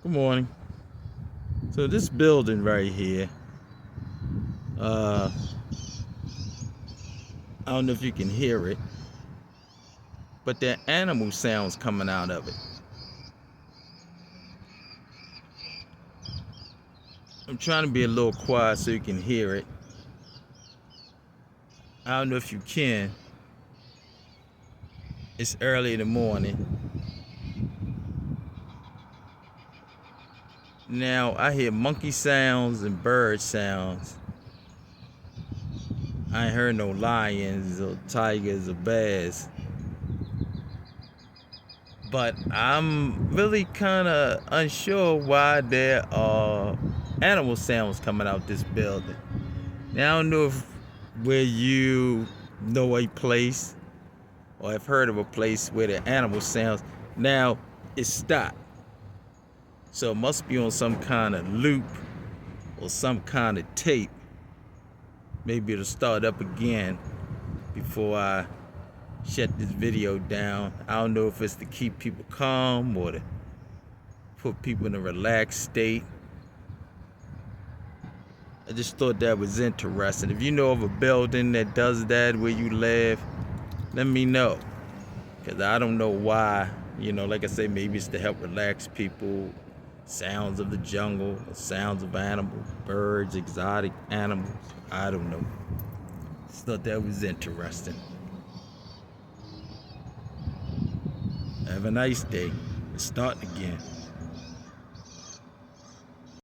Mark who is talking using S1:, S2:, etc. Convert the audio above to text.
S1: Good morning. So this building right here, I don't know if you can hear it, but there are animal sounds coming out of it. I'm trying to be a little quiet so you can hear it. I don't know if you can. It's early in the morning. Now I hear monkey sounds and bird sounds. I ain't heard no lions or tigers or bears. But I'm really kind of unsure why there are animal sounds coming out this building. Now I don't know if where you know a place or have heard of a place where the animal sounds. Now it stopped. So it must be on some kind of loop or some kind of tape. Maybe it'll start up again before I shut this video down. I don't know if it's to keep people calm or to put people in a relaxed state. I just thought that was interesting. If you know of a building that does that where you live, let me know. Because I don't know why. Like I say, maybe it's to help relax people. Sounds of the jungle, sounds of animals, birds, exotic animals. I don't know. Just thought that was interesting. Have a nice day. It's starting again.